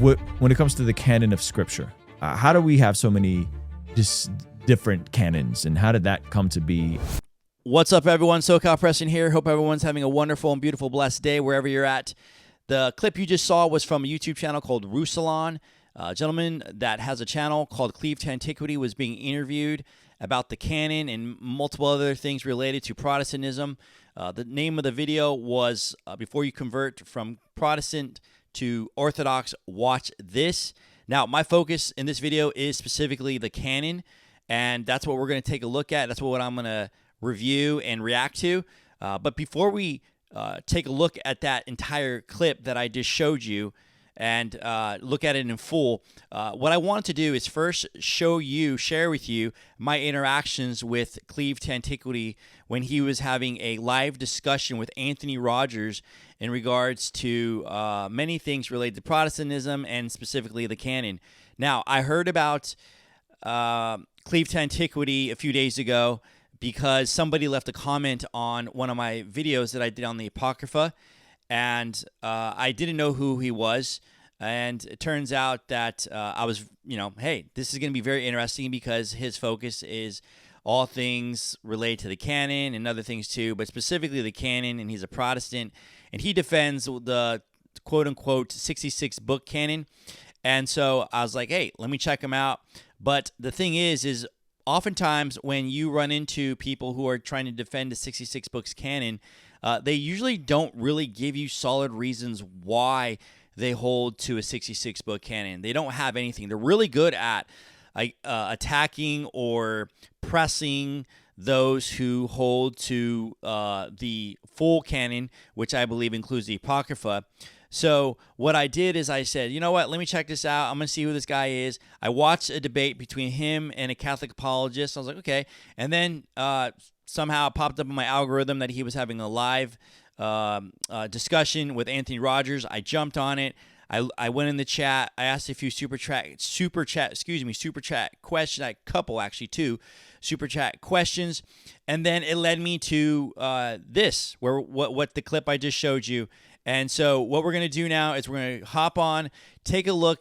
When it comes to the canon of Scripture, how do we have so many just different canons, and how did that come to be? What's up, everyone? SoCal Preston here. Hope everyone's having a wonderful and beautiful, blessed day wherever you're at. The clip you just saw was from a YouTube channel called Russalon. A gentleman that has a channel called Cleave to Antiquity was being interviewed about the canon and multiple other things related to Protestantism. The name of the video was Before You Convert from Protestant to Orthodox, Watch This. Now, my focus in this video is specifically the canon, and that's what we're going to take a look at. That's what I'm going to review and react to. But before we take a look at that entire clip that I just showed you and look at it in full, what I wanted to do is first share with you my interactions with Cleave to Antiquity when he was having a live discussion with Anthony Rogers in regards to many things related to Protestantism and specifically the canon. Now, I heard about Cleave to Antiquity a few days ago because somebody left a comment on one of my videos that I did on the Apocrypha, and I didn't know who he was. And it turns out that I was, hey, this is going to be very interesting because his focus is all things related to the canon and other things too, but specifically the canon, and he's a Protestant, and he defends the quote-unquote 66 book canon. And so I was like, hey, let me check him out. But the thing is oftentimes when you run into people who are trying to defend the 66 books canon, they usually don't really give you solid reasons why they hold to a 66 book canon. They don't have anything. They're really good at attacking or pressing those who hold to the full canon, which I believe includes the Apocrypha. So what I did is I said, you know what, let me check this out. I'm going to see who this guy is. I watched a debate between him and a Catholic apologist. I was like, okay. And then somehow it popped up in my algorithm that he was having a live discussion with Anthony Rogers. I jumped on it. I went in the chat. I asked a few super chat questions, a couple actually, two super chat questions, and then it led me to this, what the clip I just showed you. And so what we're going to do now is we're going to hop on, take a look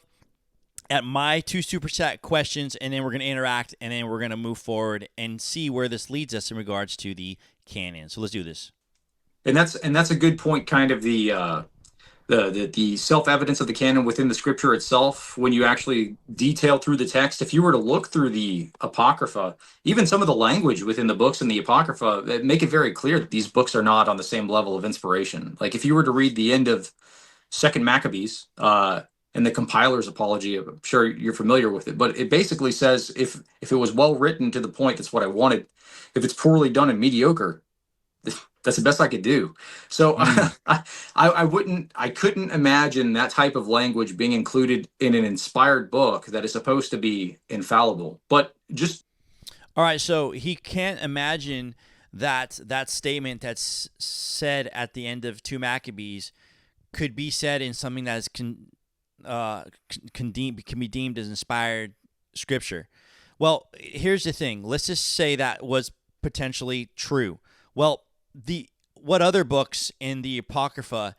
at my two super chat questions, and then we're going to interact, and then we're going to move forward and see where this leads us in regards to the canon. So let's do this. And that's a good point, kind of the self-evidence of the canon within the scripture itself. When you actually detail through the text, if you were to look through the Apocrypha, even some of the language within the books in the Apocrypha, make it very clear that these books are not on the same level of inspiration. Like if you were to read the end of Second Maccabees and the compiler's apology, I'm sure you're familiar with it, but it basically says if it was well written to the point, that's what I wanted. If it's poorly done and mediocre, that's the best I could do. So I couldn't imagine that type of language being included in an inspired book that is supposed to be infallible. But just all right, so he can't imagine that statement that's said at the end of 2 Maccabees could be said in something that is can be deemed as inspired scripture. Well, here's the thing. Let's just say that was potentially true. Well, what other books in the Apocrypha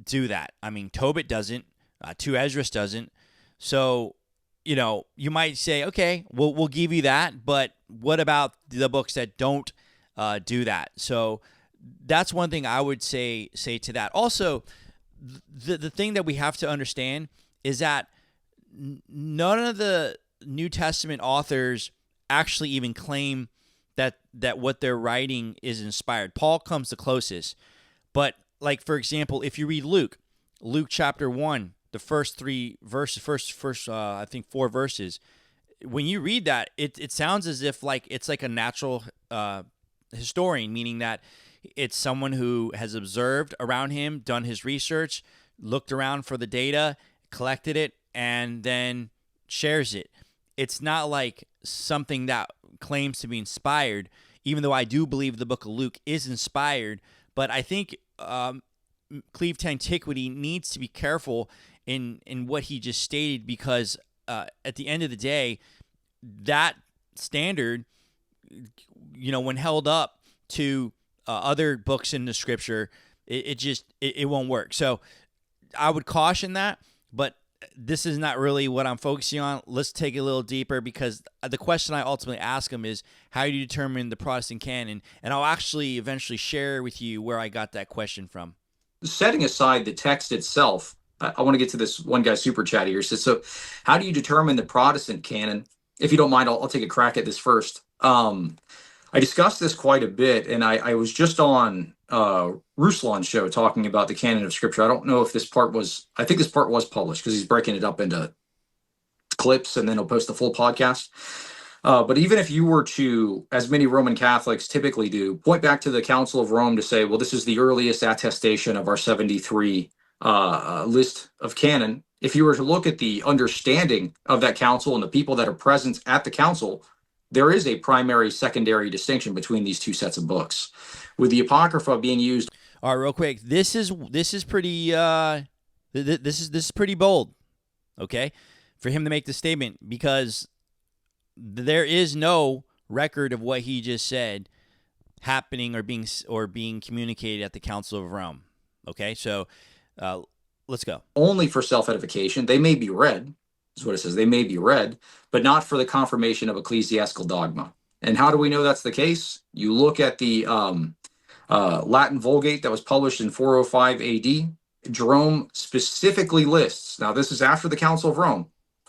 do that? I mean, Tobit doesn't. 2 Esdras doesn't. So, you might say, okay, we'll give you that, but what about the books that don't do that? So that's one thing I would say to that. Also, the thing that we have to understand is that none of the New Testament authors actually even claim that what they're writing is inspired. Paul comes the closest. But, like, for example, if you read Luke chapter 1, the first 3 verses, first I think 4 verses, when you read that, it sounds as if it's like a natural historian, meaning that it's someone who has observed around him, done his research, looked around for the data, collected it, and then shares it. It's not like something that claims to be inspired, even though I do believe the book of Luke is inspired. But I think Cleave to Antiquity needs to be careful in what he just stated, because at the end of the day, that standard, when held up to other books in the scripture, it won't work. So I would caution that. But this is not really what I'm focusing on. Let's take it a little deeper, because the question I ultimately ask him is, how do you determine the Protestant canon? And I'll actually eventually share with you where I got that question from. Setting aside the text itself, I want to get to this one guy super chat here. So how do you determine the Protestant canon? If you don't mind, I'll take a crack at this first. I discussed this quite a bit, and I was just on Ruslan's show talking about the canon of Scripture. I don't know if this part was, I think this part was published because he's breaking it up into clips, and then he'll post the full podcast. But even if you were to, as many Roman Catholics typically do, point back to the Council of Rome to say, well, this is the earliest attestation of our 73 list of canon. If you were to look at the understanding of that council and the people that are present at the council, there is a primary secondary distinction between these two sets of books, with the Apocrypha being used. All right, real quick. This is pretty this is pretty bold, okay, for him to make the statement, because there is no record of what he just said happening or being communicated at the Council of Rome. Okay, so let's go. Only for self-edification. They may be read, is what it says. They may be read, but not for the confirmation of ecclesiastical dogma. And how do we know that's the case? You look at the Latin Vulgate that was published in 405 AD. Jerome specifically lists, now this is after the Council of Rome,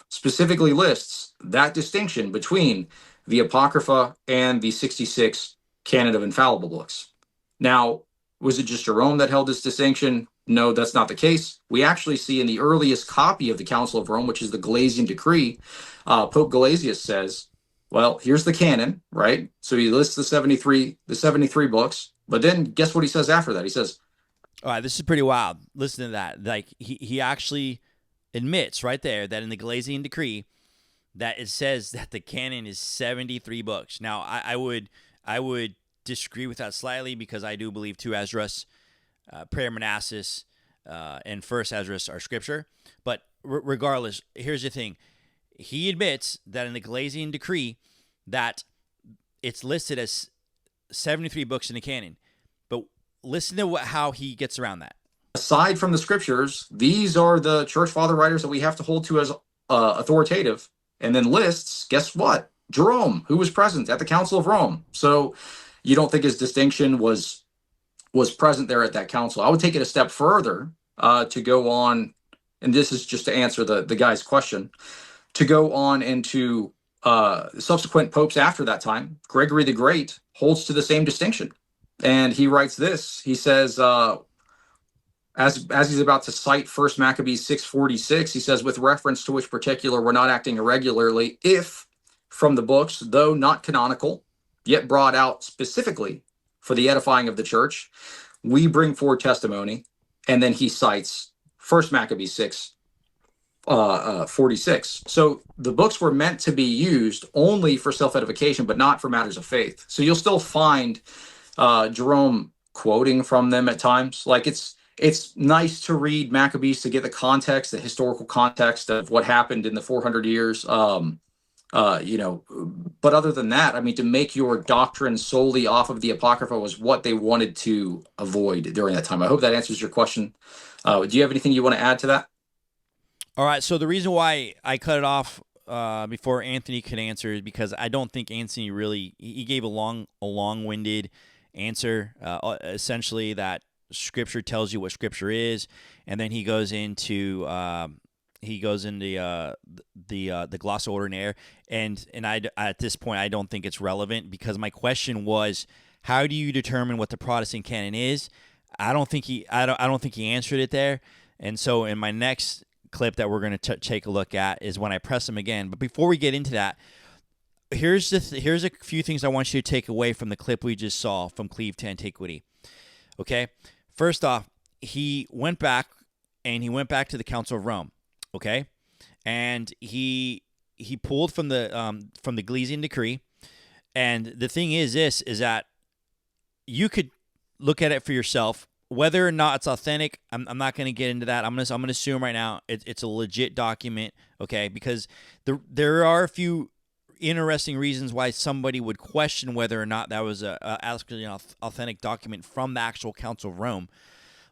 specifically lists that distinction between the Apocrypha and the 66 canon of infallible books. Now, was it just Jerome that held this distinction? No, that's not the case. We actually see in the earliest copy of the Council of Rome, which is the Gelasian Decree, Pope Gelasius says, well, here's the canon, right? So he lists the 73 books, but then guess what he says after that? He says, all right, this is pretty wild. Listen to that. Like, he actually admits right there that in the Gelasian Decree that it says that the canon is 73 books. Now, I would disagree with that slightly, because I do believe 2 Esdras, Prayer Manasses, and 1st Esdras are scripture. But regardless, here's the thing. He admits that in the Gelasian Decree that it's listed as 73 books in the canon. But listen to how he gets around that. Aside from the scriptures, these are the church father writers that we have to hold to as authoritative. And then lists, guess what? Jerome, who was present at the Council of Rome. So you don't think his distinction was present there at that council? I would take it a step further to go on, and this is just to answer the guy's question, to go on into subsequent popes after that time. Gregory the Great holds to the same distinction. And he writes this. He says, as he's about to cite 1 Maccabees 6:46, he says, with reference to which particular we're not acting irregularly, if from the books, though not canonical, yet brought out specifically for the edifying of the church, we bring forward testimony. And then he cites 1 Maccabees 6:46. So the books were meant to be used only for self-edification, but not for matters of faith. So you'll still find Jerome quoting from them at times. Like, it's nice to read Maccabees to get the context, the historical context of what happened in the 400 years. But other than that, I mean, to make your doctrine solely off of the Apocrypha was what they wanted to avoid during that time. I hope that answers your question. Do you have anything you want to add to that? All right. So the reason why I cut it off before Anthony could answer is because I don't think Anthony really, he gave a long-winded answer, essentially that Scripture tells you what Scripture is, and then he goes into the glossa ordinaire, and I at this point I don't think it's relevant, because my question was, how do you determine what the Protestant canon is? I don't think he answered it there, and so in my next clip that we're going to take a look at is when I press him again. But before we get into that, here's a few things I want you to take away from the clip we just saw from Cleave to Antiquity. Okay, first off, he went back to the Council of Rome. Okay, and he pulled from the Gelasian Decree, and the thing is that you could look at it for yourself. Whether or not it's authentic, I'm not going to get into that. I'm going to assume right now it's a legit document, okay? Because there are a few interesting reasons why somebody would question whether or not that was actually an authentic document from the actual Council of Rome.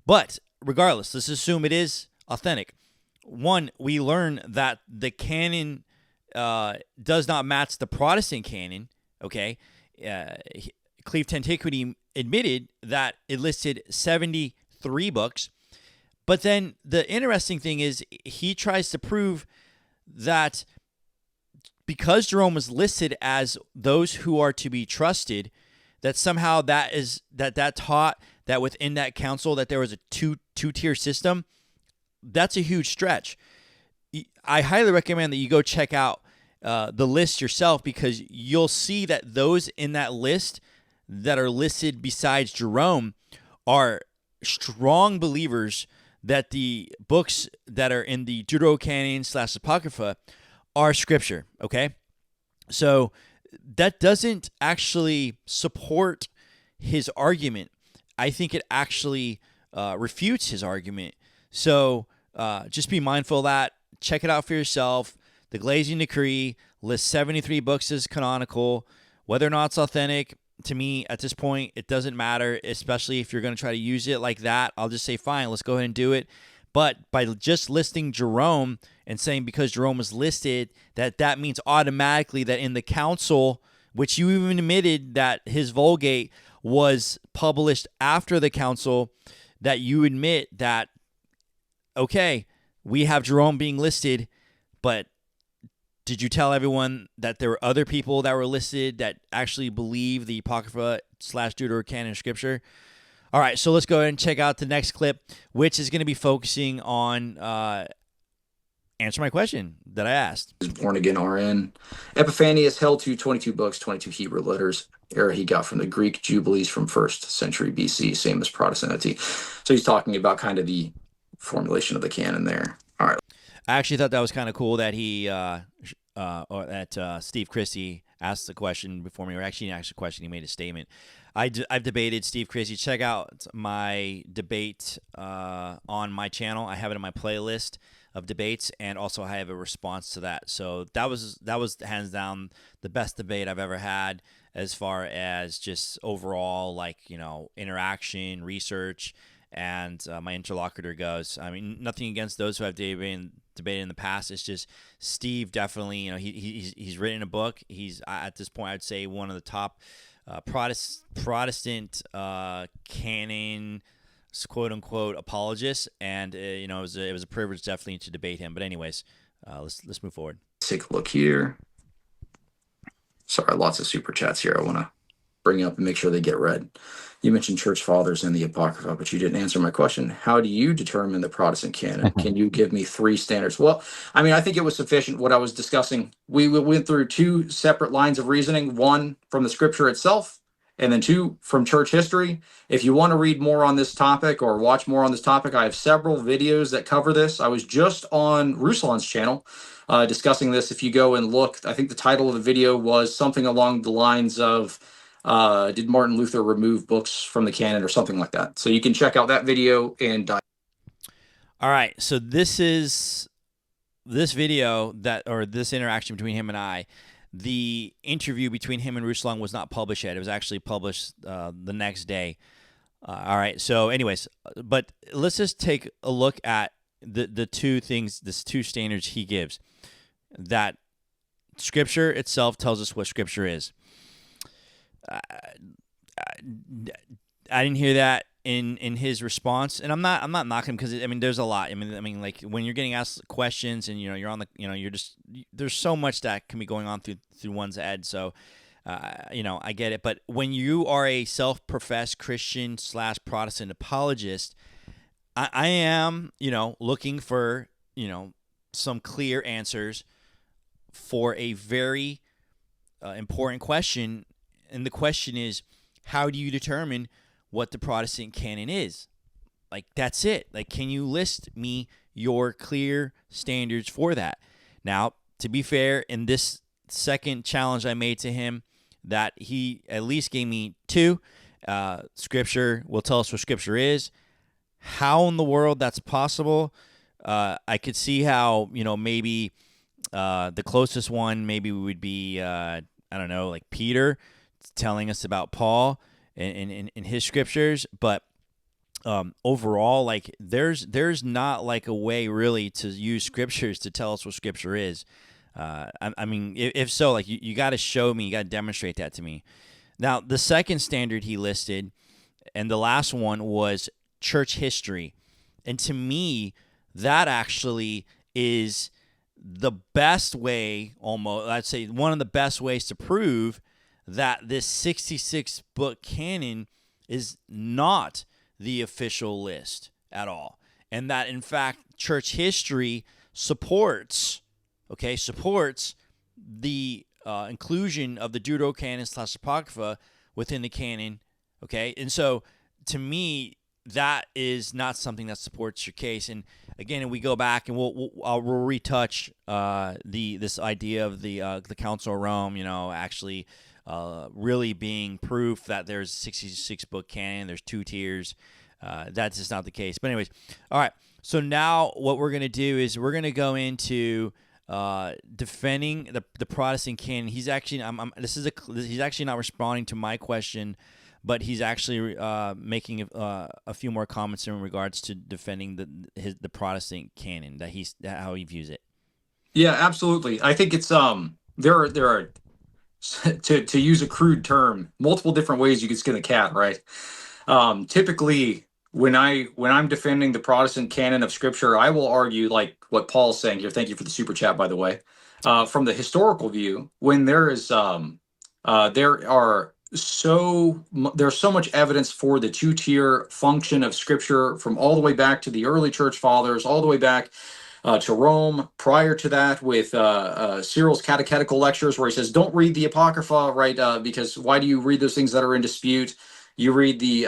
But regardless, let's assume it is authentic. one, we learn that the canon does not match the Protestant canon. Okay, Cleaved Antiquity admitted that it listed 73 books, but then the interesting thing is he tries to prove that because Jerome was listed as those who are to be trusted, that somehow that taught that within that council that there was a two-tier system. That's a huge stretch. I highly recommend that you go check out the list yourself, because you'll see that those in that list that are listed besides Jerome are strong believers that the books that are in the Deuterocanon / Apocrypha are scripture, okay? So that doesn't actually support his argument. I think it actually refutes his argument. So just be mindful of that. Check it out for yourself. The Glazing Decree lists 73 books as canonical. Whether or not it's authentic, to me, at this point, it doesn't matter, especially if you're going to try to use it like that. I'll just say, fine, let's go ahead and do it. But by just listing Jerome and saying because Jerome was listed, that means automatically that in the council, which you even admitted that his Vulgate was published after the council, that you admit that, okay, we have Jerome being listed, but did you tell everyone that there were other people that were listed that actually believe the Apocrypha / Deuterocanon scripture? All right, so let's go ahead and check out the next clip, which is going to be focusing on answer my question that I asked. Born again RN. Epiphanius held to 22 books, 22 Hebrew letters. Error he got from the Greek Jubilees from 1st century BC, same as Protestanity. So he's talking about kind of the formulation of the canon there. All right. I actually thought that was kind of cool that he Steve Christie asked the question before me, or actually he asked the question, he made a statement. I've debated Steve Christie. Check out my debate on my channel. I have it in my playlist of debates, and also I have a response to that. So that was hands down the best debate I've ever had, as far as just overall, like, interaction, research, and my interlocutor goes. I mean, nothing against those who have debated in the past. It's just Steve definitely, he's written a book. He's, at this point, I'd say one of the top Protestant canon, quote unquote, apologists, and it was a privilege definitely to debate him. But anyways, let's move forward. Take a look here. Sorry, lots of super chats here I want to bring up and make sure they get read. You mentioned church fathers and the Apocrypha, but you didn't answer my question. How do you determine the Protestant canon? Can you give me 3 standards? Well, I mean, I think it was sufficient what I was discussing. We went through 2 separate lines of reasoning, one from the scripture itself, and then 2 from church history. If you want to read more on this topic or watch more on this topic, I have several videos that cover this. I was just on Ruslan's channel discussing this. If you go and look, I think the title of the video was something along the lines of, did Martin Luther remove books from the canon or something like that? So you can check out that video and dive. All right, so this video this interaction between him and I. The interview between him and Ruslan was not published yet. It was actually published the next day. All right. So, anyways, but let's just take a look at the 2 things, the 2 standards he gives. That Scripture itself tells us what Scripture is. I didn't hear that in his response, and I'm not knocking him, because I mean there's a lot. I mean like when you're getting asked questions and you're on the you're just, there's so much that can be going on through one's head. So I get it, but when you are a self-professed Christian / Protestant apologist, I am looking for some clear answers for a very important question, and the question is, how do you determine what the Protestant canon is? Like, that's it. Like, can you list me your clear standards for that? Now, to be fair, in this second challenge I made to him, that he at least gave me 2. Scripture will tell us what Scripture is. How in the world that's possible? I could see how, maybe the closest one maybe would be, I don't know, like Peter telling us about Paul in his scriptures, but overall, like there's not like a way really to use scriptures to tell us what scripture is. I mean, if so, like you got to show me, you got to demonstrate that to me. Now, the second standard he listed, and the last one, was church history. And to me, that actually is the best way, almost, I'd say one of the best ways to prove that this 66 book canon is not the official list at all. And that, in fact, church history supports the inclusion of the Deuterocanon / Apocrypha within the canon, okay? And so, to me, that is not something that supports your case. And again, we go back and we'll retouch this idea of the Council of Rome, actually really being proof that there's a 66 book canon, there's 2 tiers. That's just not the case. But anyways, all right. So now what we're going to do is we're going to go into defending the Protestant canon. He's actually he's actually not responding to my question, but he's actually making a few more comments in regards to defending the Protestant canon, how he views it. Yeah, absolutely. I think it's there are to use a crude term, multiple different ways you could skin a cat, right? Typically, when I'm defending the Protestant canon of Scripture, I will argue, like what Paul's saying here. Thank you for the super chat, by the way. From the historical view, when there's so much evidence for the 2-tier function of Scripture, from all the way back to the early church fathers, all the way back to Rome. Prior to that, with Cyril's catechetical lectures, where he says, "Don't read the Apocrypha, right? Because why do you read those things that are in dispute? You read the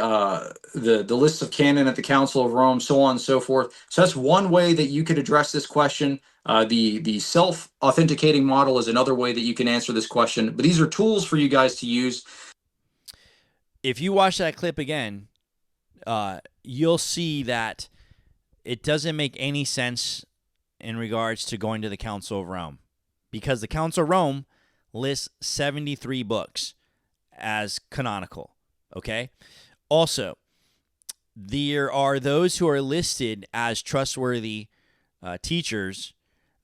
lists of canon at the Council of Rome, so on and so forth." So that's one way that you could address this question. The self-authenticating model is another way that you can answer this question. But these are tools for you guys to use. If you watch that clip again, you'll see that it doesn't make any sense in regards to going to the Council of Rome, because the Council of Rome lists 73 books as canonical. Okay. Also, there are those who are listed as trustworthy teachers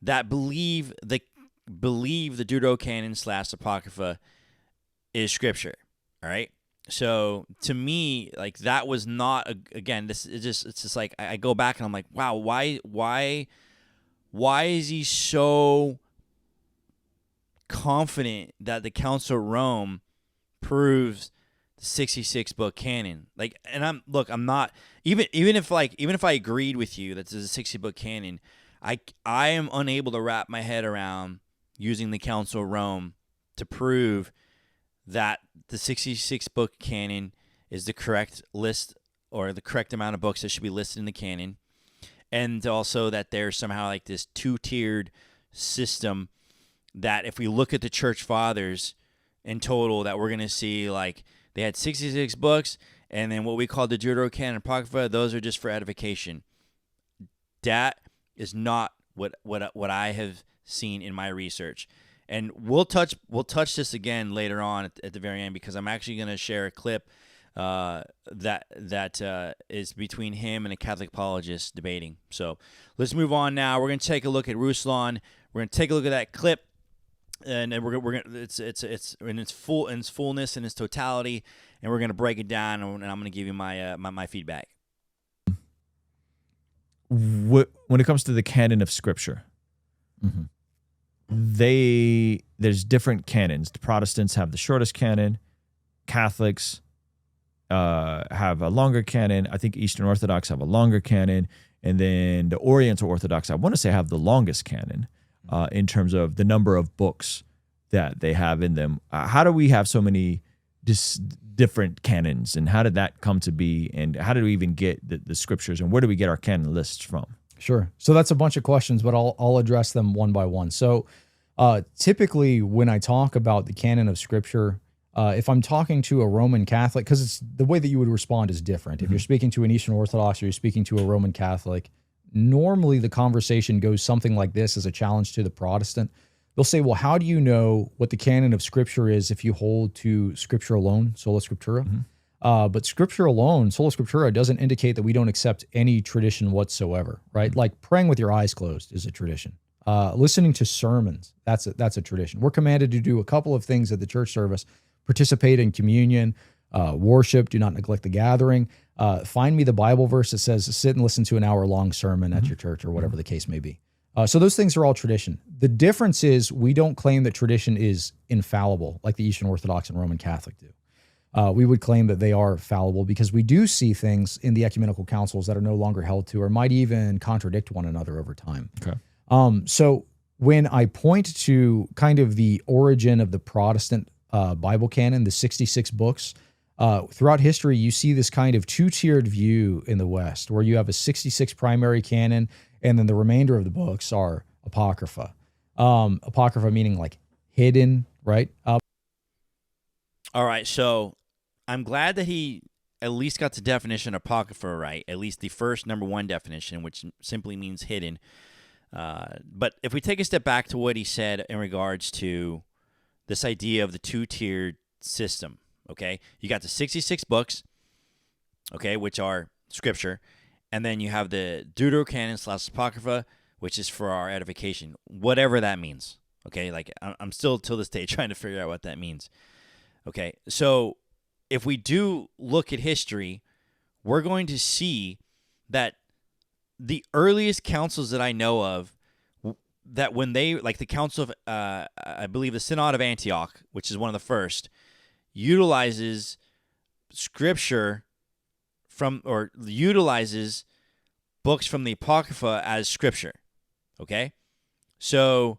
that believe the Deuterocanon / Apocrypha is Scripture. All right. So to me, like, that was not again. It's just like I go back and I'm like, wow, why is he so confident that the Council of Rome proves 66 book canon? Like, and I'm not even if I agreed with you that there's a 60 book canon, I am unable to wrap my head around using the Council of Rome to prove that the 66 book canon is the correct list, or the correct amount of books that should be listed in the canon, and also that there's somehow like this 2-tiered system that if we look at the church fathers in total, that we're going to see like they had 66 books, and then what we call the Deuterocanon Apocrypha, those are just for edification. That is not what I have seen in my research. And we'll touch this again later on at the very end, because I'm actually going to share a clip that is between him and a Catholic apologist debating. So let's move on now. We're going to take a look at Ruslan. We're going to take a look at that clip, and we're going it's in its fullness and its totality, and we're going to break it down, and I'm going to give you my feedback. When it comes to the canon of Scripture, Mm-hmm. there's different canons. The Protestants have the shortest canon. Catholics have a longer canon. I think Eastern Orthodox have a longer canon, and then the Oriental Orthodox, I want to say, have the longest canon in terms of the number of books that they have in them. How do we have so many different canons, and how did that come to be, and how did we even get the scriptures, and where do we get our canon lists from? Sure. So that's a bunch of questions, but I'll address them one by one. So typically when I talk about the canon of Scripture, if I'm talking to a Roman Catholic, because it's the way that you would respond is different. If you're speaking to an Eastern Orthodox or you're speaking to a Roman Catholic, normally the conversation goes something like this as a challenge to the Protestant. They'll say, well, how do you know what the canon of Scripture is if you hold to Scripture alone, sola scriptura? But Scripture alone, sola scriptura, doesn't indicate that we don't accept any tradition whatsoever, right? Like praying with your eyes closed is a tradition. Listening to sermons, that's a tradition. We're commanded to do a couple of things at the church service: participate in communion, worship, do not neglect the gathering. Find me the Bible verse that says sit and listen to an hour-long sermon at your church, or whatever the case may be. So those things are all tradition. The difference is we don't claim that tradition is infallible like the Eastern Orthodox and Roman Catholic do. We would claim that they are fallible because we do see things in the ecumenical councils that are no longer held to, or might even contradict one another over time. Okay. So when I point to kind of the origin of the Protestant Bible canon, the 66 books, throughout history, you see this kind of two-tiered view in the West, where you have a 66 primary canon, and then the remainder of the books are Apocrypha. Apocrypha meaning like hidden, right? All right, so I'm glad that he at least got the definition of Apocrypha right, at least the first number one definition, which simply means hidden. But if we take a step back to what he said in regards to this idea of the two-tiered system, okay? You got the 66 books, okay, which are Scripture, and then you have the Deuterocanon/Apocrypha, which is for our edification, whatever that means, okay? Like, I'm still, till this day, trying to figure out what that means. Okay, so if we do look at history, we're going to see that the earliest councils that I know of, that when they, like the Council of, I believe the Synod of Antioch, which is one of the first, utilizes Scripture from, or utilizes books from the Apocrypha as Scripture, okay? So,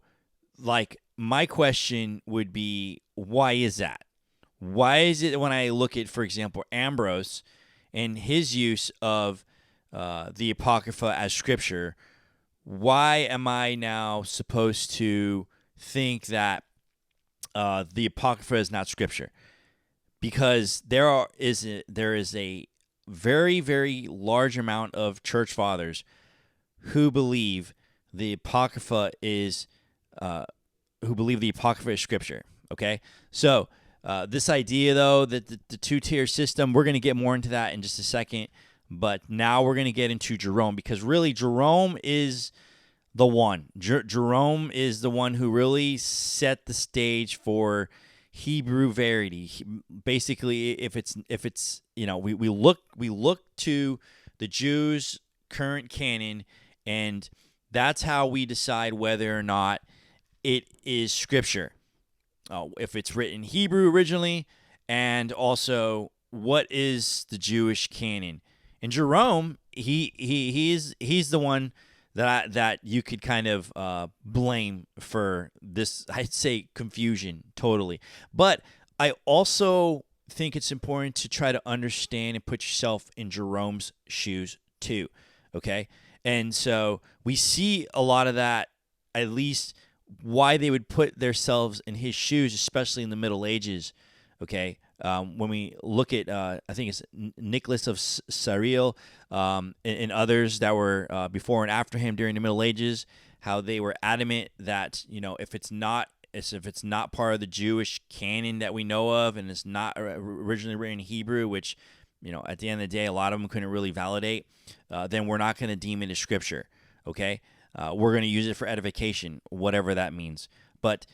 like, my question would be, why is that? Why is it when I look at, for example, Ambrose and his use of the Apocrypha as Scripture, why am I now supposed to think that the Apocrypha is not Scripture? Because there is a very, very large amount of church fathers who believe the Apocrypha is Scripture. Okay, so this idea, though, that the two-tier system, we're going to get more into that in just a second. But now we're going to get into Jerome, because really Jerome is the one. Jerome is the one who really set the stage for Hebrew verity. Basically, if it's we look to the Jews' current canon, and that's how we decide whether or not it is Scripture. If it's written Hebrew originally, and also what is the Jewish canon. And Jerome, he's the one that you could kind of blame for this, I'd say, confusion totally. But I also think it's important to try to understand and put yourself in Jerome's shoes too, okay? And so we see a lot of that, at least why they would put themselves in his shoes, especially in the Middle Ages, okay? When we look at, I think it's Nicholas of Cyril and others that were before and after him during the Middle Ages, how they were adamant that, if it's not part of the Jewish canon that we know of, and it's not originally written in Hebrew, which, at the end of the day, a lot of them couldn't really validate, then we're not going to deem it as Scripture, okay? We're going to use it for edification, whatever that means. But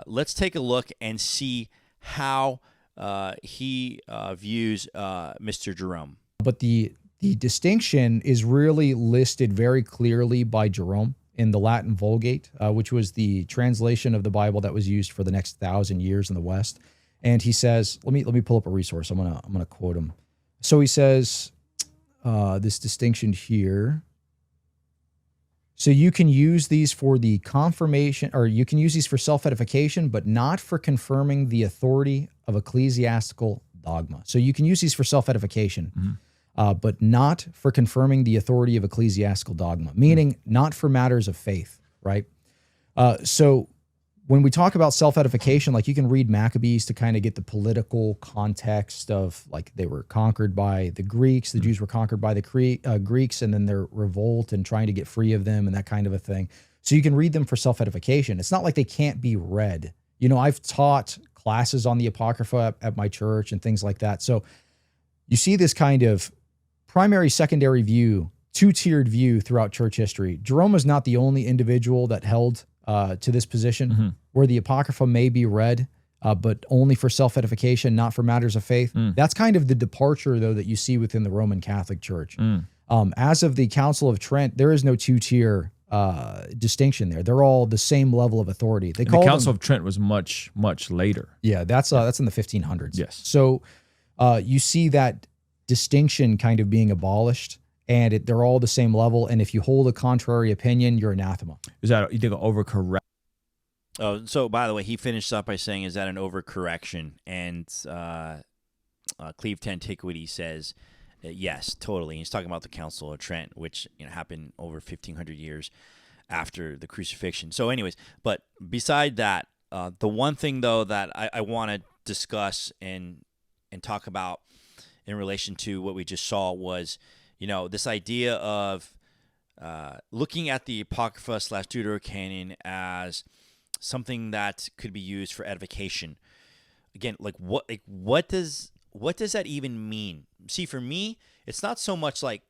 let's take a look and see how he views Mr. Jerome. But the distinction is really listed very clearly by Jerome in the Latin Vulgate, which was the translation of the Bible that was used for the next 1,000 years in the West. And he says, let me pull up a resource. I'm gonna quote him. So he says this distinction here. So you can use these for the confirmation, or you can use these for self-edification, but not for confirming the authority of ecclesiastical dogma. So you can use these for self-edification, but not for confirming the authority of ecclesiastical dogma, meaning not for matters of faith, right? So when we talk about self-edification, like you can read Maccabees to kind of get the political context of, like, they were conquered by the Greeks, the Jews were conquered by the Greeks, and then their revolt and trying to get free of them and that kind of a thing. So you can read them for self-edification. It's not like they can't be read. I've taught classes on the Apocrypha at my church and things like that. So you see this kind of primary, secondary view, two-tiered view throughout church history. Jerome was not the only individual that held to this position, where the Apocrypha may be read, but only for self-edification, not for matters of faith. That's kind of the departure, though, that you see within the Roman Catholic Church. As of the Council of Trent, there is no two-tier distinction there. They're all the same level of authority. The Council of Trent was much, much later. Yeah, that's in the 1500s. Yes. So you see that distinction kind of being abolished, and they're all the same level. And if you hold a contrary opinion, you're anathema. Is that, you think, overcorrect? Oh, so by the way, he finished up by saying, is that an overcorrection? And Cleve to Antiquity says, yes, totally. He's talking about the Council of Trent, which happened over 1,500 years after the crucifixion. So anyways, but beside that, the one thing, though, that I want to discuss and talk about in relation to what we just saw was, this idea of looking at the Apocrypha / Deuterocanon as something that could be used for edification. Again, what does that even mean? See, for me, it's not so much like,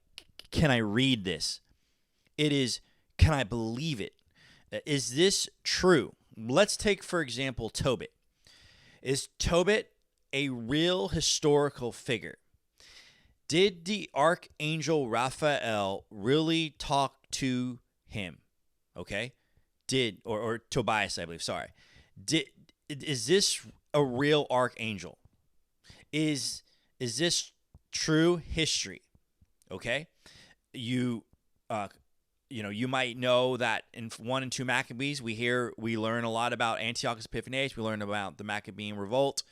can I read this? It is, can I believe it? Is this true? Let's take, for example, Tobit. Is Tobit a real historical figure? Did the archangel Raphael really talk to him? Okay? Or Tobias, I believe, sorry. Is this a real archangel? Is this true history? Okay? You might know that in 1 and 2 Maccabees, we learn a lot about Antiochus Epiphanes. We learn about the Maccabean revolt.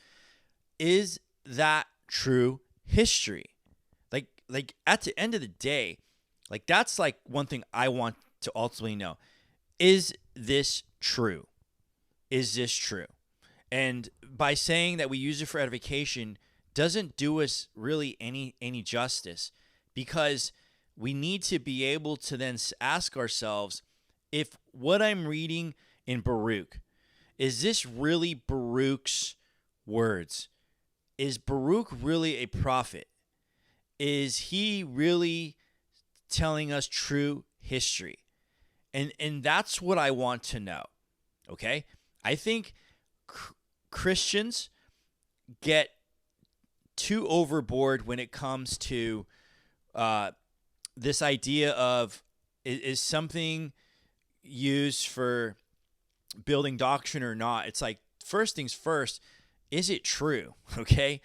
Is that true history? Like at the end of the day, that's one thing I want to ultimately know. Is this true? Is this true? And by saying that we use it for edification doesn't do us really any justice, because we need to be able to then ask ourselves, if what I'm reading in Baruch, is this really Baruch's words? Is Baruch really a prophet? Is he really telling us true history? And that's what I want to know, okay? I think Christians get too overboard when it comes to this idea of, is something used for building doctrine or not? It's like, first things first, is it true, okay?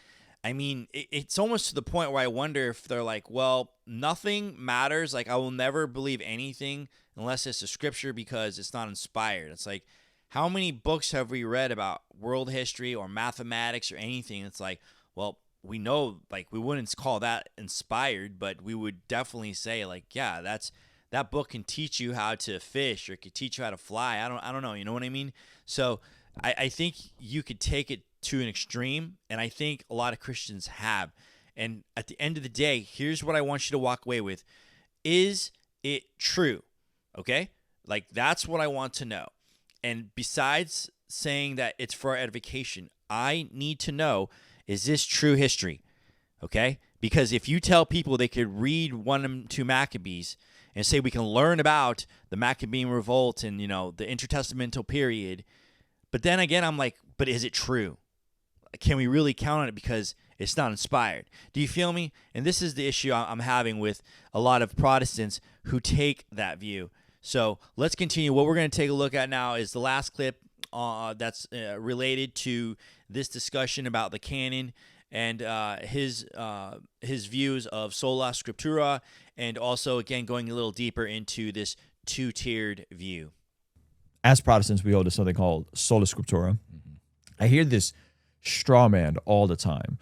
I mean, it's almost to the point where I wonder if they're like, well, nothing matters. Like, I will never believe anything unless it's a scripture because it's not inspired. It's like, how many books have we read about world history or mathematics or anything? It's like, well, we know, we wouldn't call that inspired, but we would definitely say, yeah, that book can teach you how to fish or it could teach you how to fly. I don't know. You know what I mean? So I think you could take it to an extreme, and I think a lot of Christians have. And at the end of the day, here's what I want you to walk away with. Is it true? Okay? That's what I want to know. And besides saying that it's for our edification, I need to know, is this true history? Okay? Because if you tell people they could read 1 and 2 Maccabees and say we can learn about the Maccabean revolt and, the intertestamental period, but then again, I'm like, but is it true? Can we really count on it because it's not inspired? Do you feel me? And this is the issue I'm having with a lot of Protestants who take that view. So let's continue. What we're going to take a look at now is the last clip that's related to this discussion about the canon and his views of sola scriptura, and also, again, going a little deeper into this two-tiered view. As Protestants, we hold to something called sola scriptura. I hear this straw man all the time.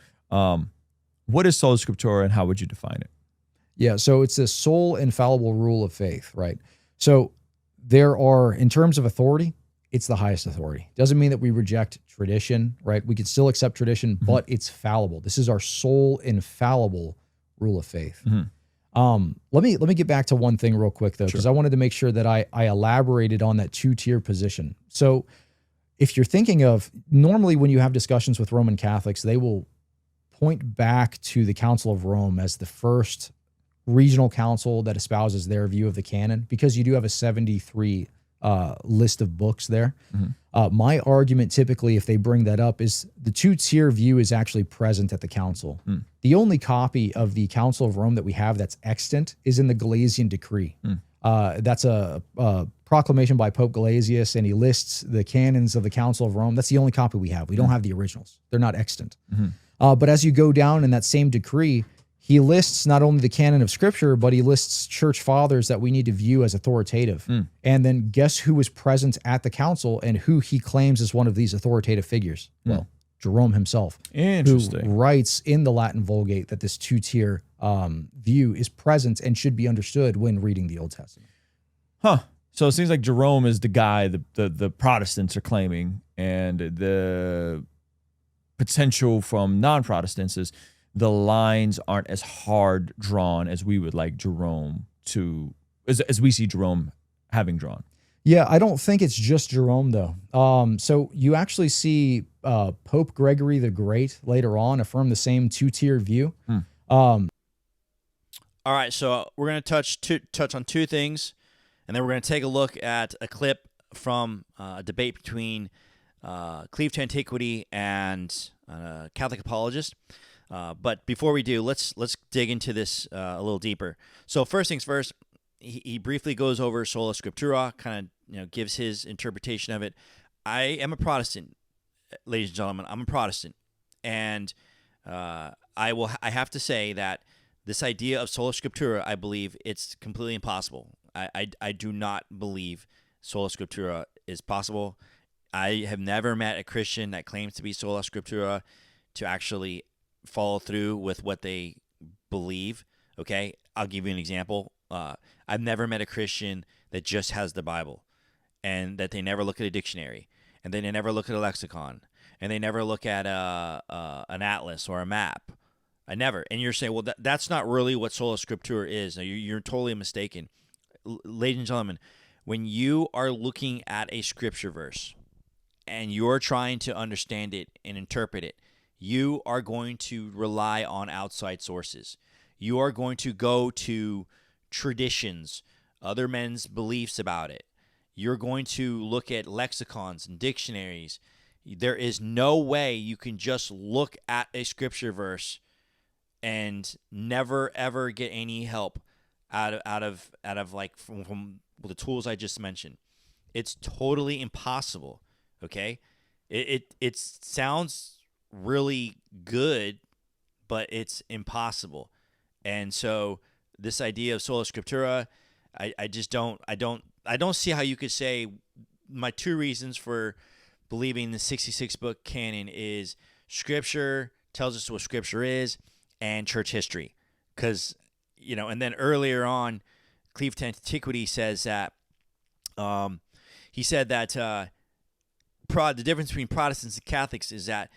What is sola scriptura, and how would you define it? Yeah, so it's a sole infallible rule of faith, right? So there are, in terms of authority, it's the highest authority. Doesn't mean that we reject tradition, right? We can still accept tradition, but it's fallible. This is our sole infallible rule of faith. Let me get back to one thing real quick, though, because I wanted to make sure that I elaborated on that two-tier position. So if you're thinking of, normally when you have discussions with Roman Catholics, they will point back to the Council of Rome as the first regional council that espouses their view of the canon, because you do have a 73 list of books there. My argument typically, if they bring that up, is the two-tier view is actually present at the council. The only copy of the Council of Rome that we have that's extant is in the Gelasian Decree. That's a proclamation by Pope Gelasius, and he lists the canons of the Council of Rome. That's the only copy we have. We don't have the originals. They're not extant. But as you go down in that same decree, he lists not only the canon of Scripture, but he lists church fathers that we need to view as authoritative. And then guess who was present at the council and who he claims is one of these authoritative figures? Well, Jerome himself, who writes in the Latin Vulgate that this two-tier view is present and should be understood when reading the Old Testament. So it seems like Jerome is the guy the Protestants are claiming, and the potential from non-Protestants is the lines aren't as hard drawn as we would like Jerome to, as we see Jerome having drawn. Yeah, I don't think it's just Jerome, though. So you actually see Pope Gregory the Great later on affirm the same two-tier view. All right, so we're going to touch on two things, and then we're going to take a look at a clip from a debate between Cleave to Antiquity and Catholic apologist. But before we do, let's dig into this a little deeper. So first things first, he briefly goes over sola scriptura, kind of gives his interpretation of it. I am a Protestant, ladies and gentlemen. I'm a Protestant, and I have to say that this idea of sola scriptura, I believe it's completely impossible. I do not believe sola scriptura is possible. I have never met a Christian that claims to be sola scriptura to actually follow through with what they believe. Okay, I'll give you an example. I've never met a Christian that just has the Bible, and that they never look at a dictionary, and then they never look at a lexicon, and they never look at an atlas or a map. I never. And you're saying, well, that's not really what sola scriptura is. No, you're totally mistaken. Ladies and gentlemen, when you are looking at a scripture verse and you're trying to understand it and interpret it, you are going to rely on outside sources. You are going to go to traditions, other men's beliefs about it. You're going to look at lexicons and dictionaries. There is no way you can just look at a scripture verse and never ever get any help out of like from the tools I just mentioned. It's totally impossible. Okay, it sounds really good, but it's impossible. And so this idea of sola scriptura, I don't see how you could say my two reasons for believing the 66 book canon is Scripture tells us what Scripture is and church history. Because, and then earlier on, Cleave to Antiquity says that he said that the difference between Protestants and Catholics is that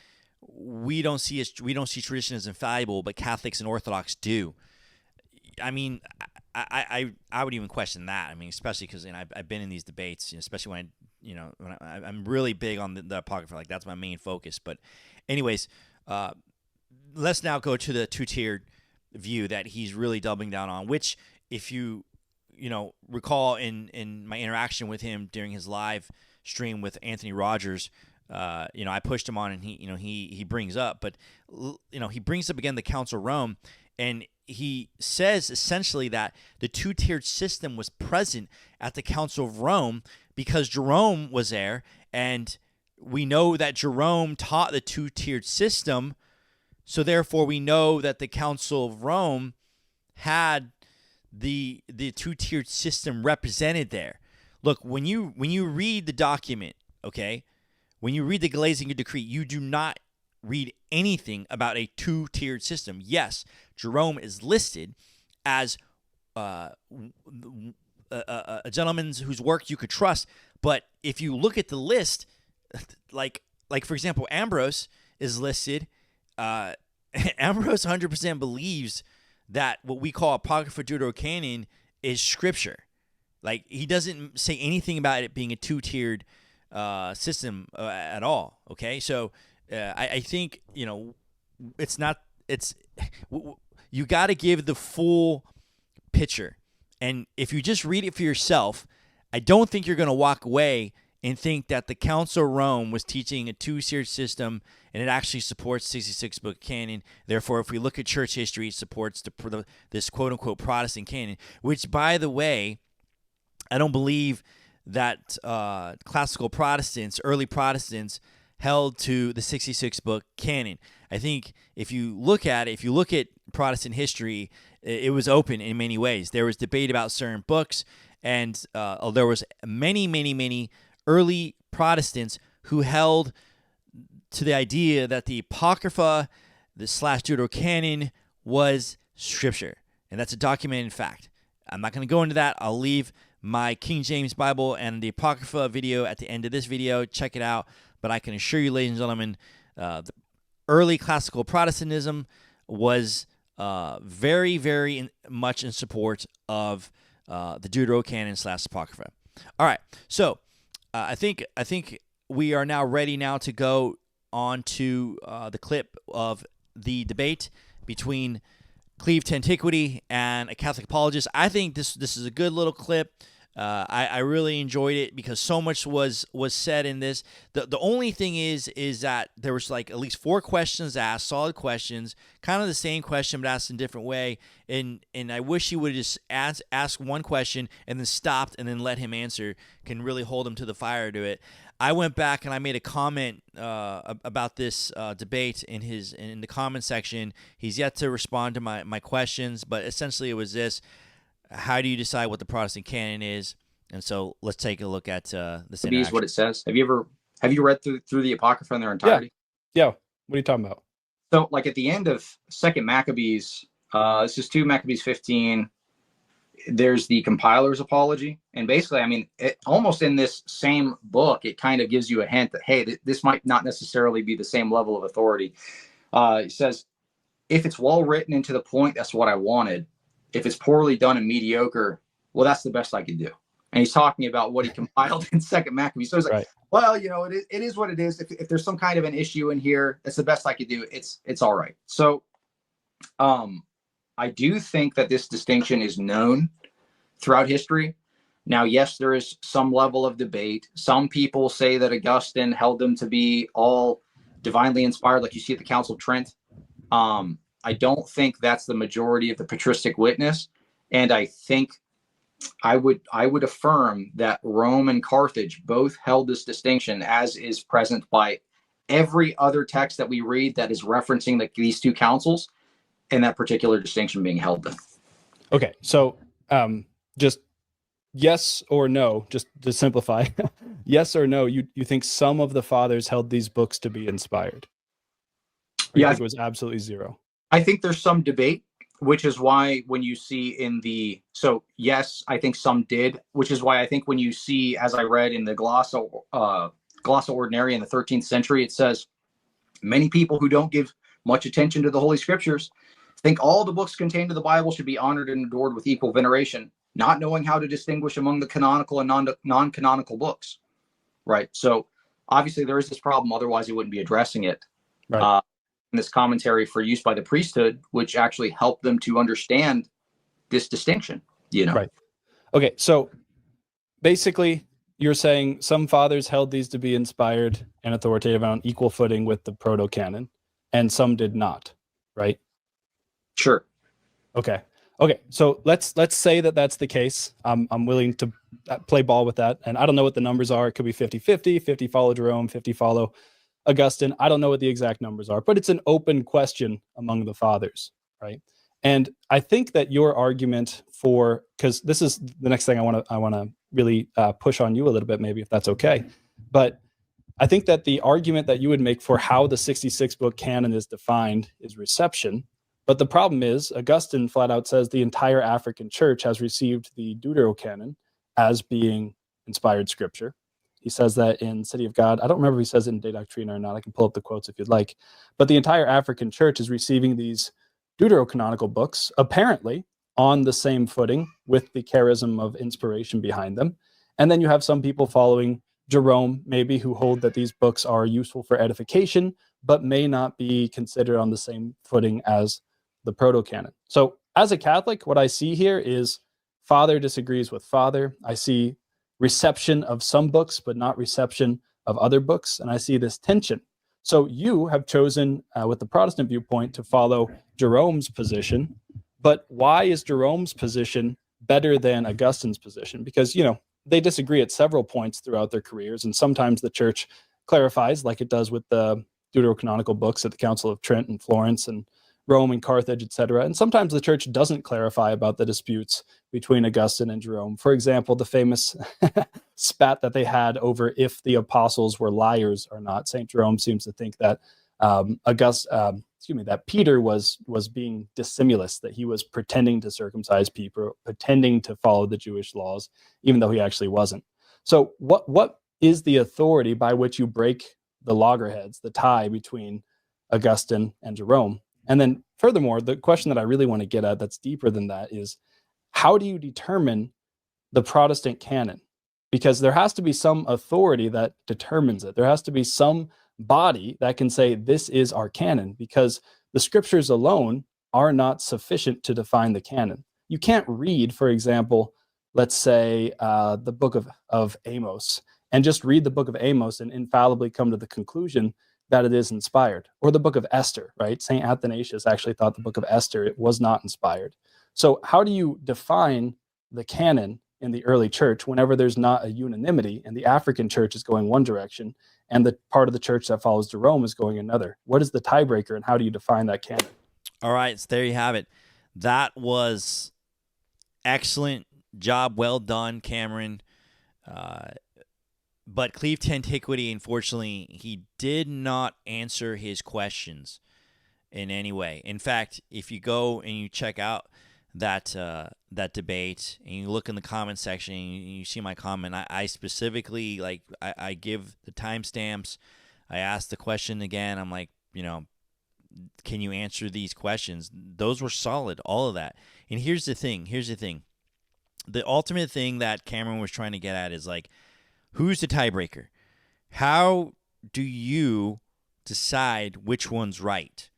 we don't see tradition as infallible, but Catholics and Orthodox do. I mean, I would even question that. I mean, especially because I've been in these debates, especially when I'm really big on the Apocrypha. Like, that's my main focus. But anyways, let's now go to the two-tiered view that he's really doubling down on, which, if you recall in my interaction with him during his live stream with Anthony Rogers, I pushed him on, and he brings up, but he brings up again the Council of Rome, and he says essentially that the two-tiered system was present at the Council of Rome because Jerome was there, and we know that Jerome taught the two-tiered system, so therefore we know that the Council of Rome had the two-tiered system represented there. Look, when you read the document, okay, when you read the Gelasian Decree, you do not read anything about a two-tiered system. Yes, Jerome is listed as a gentleman whose work you could trust, but if you look at the list, like for example, Ambrose is listed. Ambrose 100% believes that what we call Apocrypha Deuterocanon is Scripture. Like, he doesn't say anything about it being a two-tiered system at all. Okay, so I think it's not you got to give the full picture. And if you just read it for yourself, I don't think you're going to walk away and think that the Council of Rome was teaching a two-tiered system, and it actually supports 66 book canon. Therefore, if we look at church history, it supports this quote-unquote Protestant canon, which, by the way, I don't believe that classical Protestants, early Protestants, held to the 66 book canon. I think if you look at Protestant history, it was open in many ways. There was debate about certain books, and there was many early Protestants who held to the idea that the Apocrypha, the Deuterocanon, was scripture, and that's a documented fact. I'm not going to go into that. I'll leave my King James Bible and the Apocrypha video at the end of this video. Check it out. But I can assure you, ladies and gentlemen, the early classical Protestantism was very much in support of the Deuterocanon / Apocrypha. All right, so I think we are now ready to go on to the clip of the debate between Cleave to Antiquity and a Catholic Apologist. I think this is a good little clip. I really enjoyed it because so much was said in this. The only thing is that there was like at least 4 questions asked, solid questions, kind of the same question but asked in a different way. And I wish he would have just asked one question and then stopped and then let him answer. Can really hold him to the fire to it. I went back and I made a comment about this debate in the comment section. He's yet to respond to my questions, but essentially it was this. How do you decide what the Protestant canon is? And so let's take a look at this. Is what it says. Have you read through the Apocrypha in their entirety? Yeah. What are you talking about? So, like at the end of 2 Maccabees, this is 2 Maccabees 15. There's the compiler's apology, and basically, I mean, almost in this same book, it kind of gives you a hint that hey, this might not necessarily be the same level of authority. It says, if it's well written and to the point, that's what I wanted. If it's poorly done and mediocre, well, that's the best I could do. And he's talking about what he compiled in 2 Maccabees. So he's like, right. Well, it is what it is. If there's some kind of an issue in here, it's the best I could do. It's all right. So I do think that this distinction is known throughout history. Now, yes, there is some level of debate. Some people say that Augustine held them to be all divinely inspired, like you see at the Council of Trent. I don't think that's the majority of the patristic witness. And I think I would affirm that Rome and Carthage both held this distinction, as is present by every other text that we read that is referencing these two councils, and that particular distinction being held then. Okay, so just yes or no, just to simplify, yes or no, you think some of the fathers held these books to be inspired? Or you think it was absolutely zero? I think there's some debate, which is why when you see so yes, I think some did, which is why I think when you see, as I read in the Glossa Ordinaria in the 13th century, it says, many people who don't give much attention to the Holy Scriptures think all the books contained in the Bible should be honored and adored with equal veneration, not knowing how to distinguish among the canonical and non-canonical books. Right. So obviously there is this problem. Otherwise, he wouldn't be addressing it. Right. This commentary for use by the priesthood, which actually helped them to understand this distinction, Right. Okay. So basically you're saying some fathers held these to be inspired and authoritative on equal footing with the proto-canon, and some did not, right? Sure. Okay. So let's say that that's the case. I'm willing to play ball with that. And I don't know what the numbers are. It could be 50-50, 50 follow Jerome, 50 follow Augustine. I don't know what the exact numbers are, but it's an open question among the fathers, right? And I think that your argument because this is the next thing I want to really push on you a little bit, maybe, if that's okay. But I think that the argument that you would make for how the 66 book canon is defined is reception. But the problem is Augustine flat out says the entire African church has received the Deuterocanon as being inspired scripture. He says that in City of God. I don't remember if he says it in De Doctrina or not. I can pull up the quotes if you'd like. But the entire African church is receiving these deuterocanonical books, apparently on the same footing with the charism of inspiration behind them. And then you have some people following Jerome, maybe, who hold that these books are useful for edification, but may not be considered on the same footing as the proto-canon. So as a Catholic, what I see here is father disagrees with father. I see reception of some books, but not reception of other books. And I see this tension. So you have chosen, with the Protestant viewpoint, to follow Jerome's position. But why is Jerome's position better than Augustine's position? Because, they disagree at several points throughout their careers. And sometimes the church clarifies, like it does with the deuterocanonical books at the Council of Trent and Florence and Rome and Carthage, etc. And sometimes the church doesn't clarify about the disputes between Augustine and Jerome. For example, the famous spat that they had over if the apostles were liars or not. St. Jerome seems to think that that Peter was being dissimulous, that he was pretending to circumcise people, pretending to follow the Jewish laws, even though he actually wasn't. So what is the authority by which you break the loggerheads, the tie between Augustine and Jerome? And then furthermore, the question that I really want to get at that's deeper than that is, how do you determine the Protestant canon? Because there has to be some authority that determines it. There has to be some body that can say, this is our canon, because the scriptures alone are not sufficient to define the canon. You can't read, for example, let's say the book of Amos, and just read the book of Amos and infallibly come to the conclusion that it is inspired. Or the book of Esther, right? St. Athanasius actually thought the book of Esther, it was not inspired. So how do you define the canon in the early church whenever there's not a unanimity and the African church is going one direction and the part of the church that follows Jerome is going another? What is the tiebreaker and how do you define that canon? All right, so there you have it. That was excellent job. Well done, Cameron. But Cleave to Antiquity, unfortunately, he did not answer his questions in any way. In fact, if you go and you check out that debate and you look in the comment section and you see my comment, I specifically, I give the timestamps. I ask the question again. I'm like, can you answer these questions? Those were solid, all of that. And here's the thing. The ultimate thing that Cameron was trying to get at is who's the tiebreaker? How do you decide which one's right?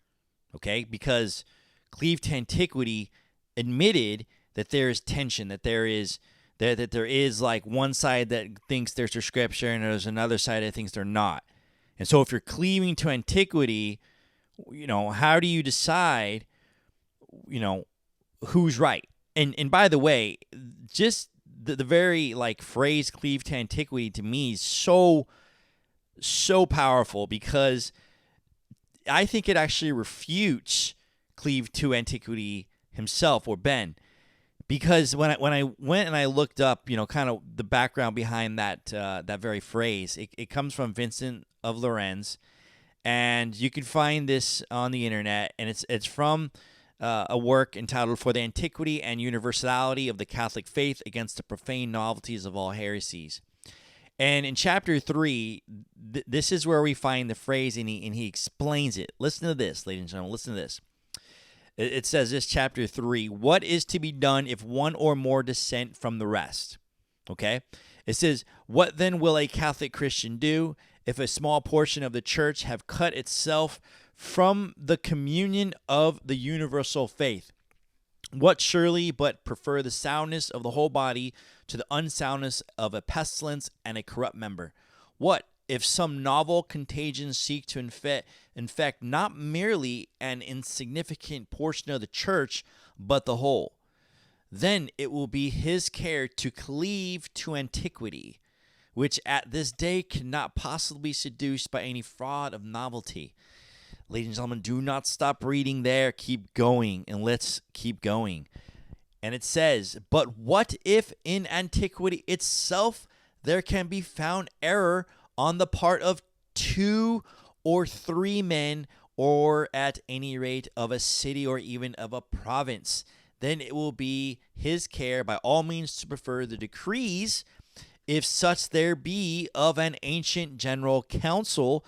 Okay? Because Cleave to Antiquity admitted that there is tension, that there is one side that thinks there's a scripture and there's another side that thinks they're not. And so if you're cleaving to antiquity, how do you decide, who's right? And by the way, just the very phrase cleave to antiquity to me is so powerful, because I think it actually refutes cleave to antiquity himself, or Ben, because when I went and I looked up, kind of the background behind that very phrase, it comes from Vincent of Lorenz, and you can find this on the internet, and it's from a work entitled "For the Antiquity and Universality of the Catholic Faith Against the Profane Novelties of All Heresies." And in chapter 3, this is where we find the phrase, and he explains it. Listen to this, ladies and gentlemen. Listen to this. It says this, chapter 3, what is to be done if one or more dissent from the rest? Okay? It says, what then will a Catholic Christian do if a small portion of the church have cut itself from the communion of the universal faith? What surely but prefer the soundness of the whole body to the unsoundness of a pestilence and a corrupt member? What if some novel contagion seek to infect not merely an insignificant portion of the church, but the whole? Then it will be his care to cleave to antiquity, which at this day cannot possibly be seduced by any fraud of novelty. Ladies and gentlemen, do not stop reading there. Keep going, and let's keep going. And it says, but what if in antiquity itself there can be found error on the part of 2 or 3 men, or at any rate of a city or even of a province? Then it will be his care by all means to prefer the decrees, if such there be, of an ancient general council,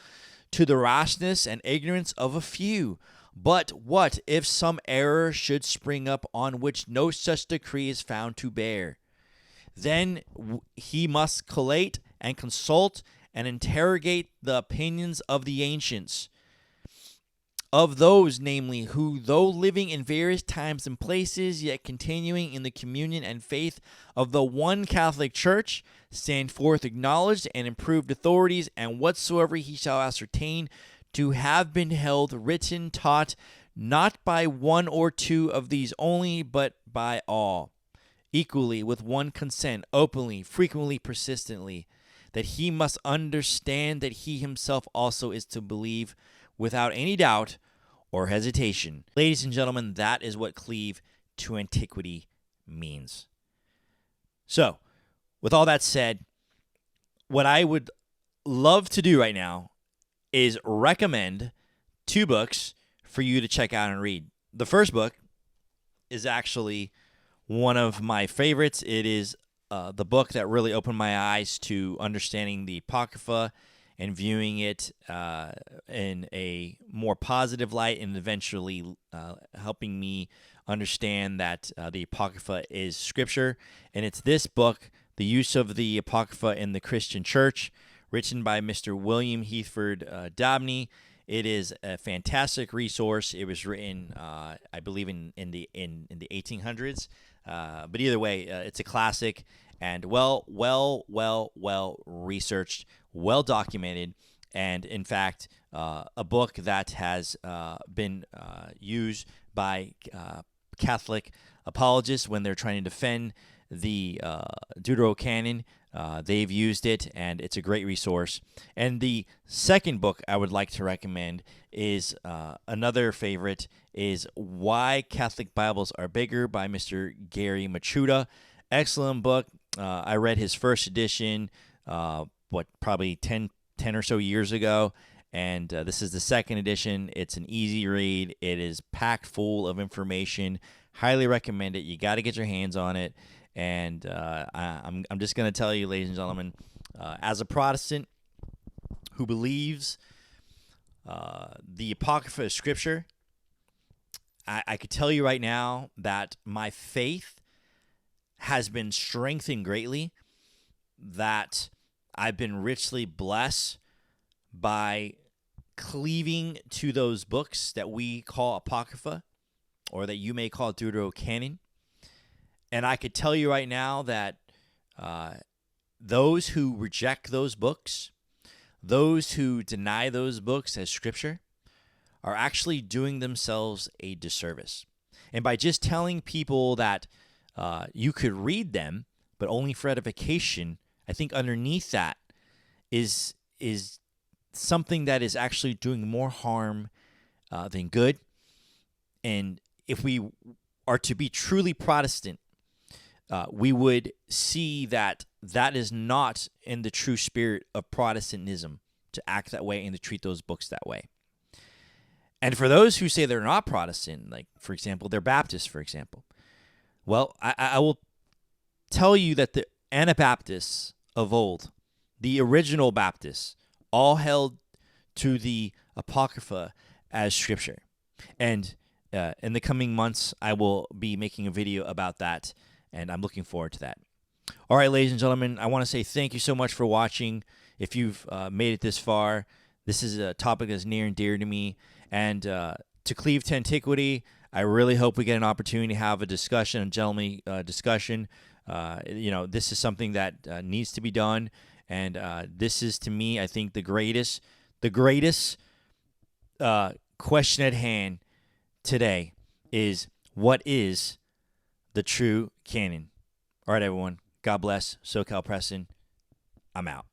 to the rashness and ignorance of a few. But what if some error should spring up on which no such decree is found to bear? Then he must collate and consult and interrogate the opinions of the ancients. of those, namely, who, though living in various times and places, yet continuing in the communion and faith of the one Catholic Church, stand forth acknowledged and improved authorities, and whatsoever he shall ascertain to have been held, written, taught, not by one or two of these only, but by all, equally, with one consent, openly, frequently, persistently, that he must understand that he himself also is to believe without any doubt or hesitation. Ladies and gentlemen, that is what cleave to antiquity means. So, with all that said, what I would love to do right now is recommend 2 books for you to check out and read. The first book is actually one of my favorites. It is the book that really opened my eyes to understanding the Apocrypha and viewing it in a more positive light, and eventually helping me understand that the Apocrypha is Scripture. And it's this book, The Use of the Apocrypha in the Christian Church, written by Mr. William Heaford Daubney. It is a fantastic resource. It was written, I believe, in the 1800s. But either way, it's a classic and well researched, well documented, and in fact, a book that has been used by Catholic apologists when they're trying to defend the Deuterocanon. They've used it, and it's a great resource. And the second book I would like to recommend is another favorite, is Why Catholic Bibles Are Bigger by Mr. Gary Michuta. Excellent book. I read his first edition, probably 10 or so years ago, and this is the second edition. It's an easy read. It is packed full of information. Highly recommend it. You got to get your hands on it. And I'm just going to tell you, ladies and gentlemen, as a Protestant who believes the Apocrypha is Scripture, I could tell you right now that my faith has been strengthened greatly, that I've been richly blessed by cleaving to those books that we call Apocrypha, or that you may call Deuterocanon. And I could tell you right now that those who reject those books, those who deny those books as Scripture, are actually doing themselves a disservice. And by just telling people that you could read them, but only for edification, I think underneath that is something that is actually doing more harm than good. And if we are to be truly Protestant, we would see that that is not in the true spirit of Protestantism to act that way and to treat those books that way. And for those who say they're not Protestant, like, for example, they're Baptists, for example, well, I will tell you that the Anabaptists of old, the original Baptists, all held to the Apocrypha as Scripture. And in the coming months, I will be making a video about that, and I'm looking forward to that. All right, ladies and gentlemen, I want to say thank you so much for watching. If you've made it this far, this is a topic that's near and dear to me. And to cleave to antiquity, I really hope we get an opportunity to have a discussion, a gentlemanly discussion. This is something that needs to be done. And this is, to me, I think the greatest question at hand today is, what is the true canon? All right, everyone. God bless. SoCal Preston. I'm out.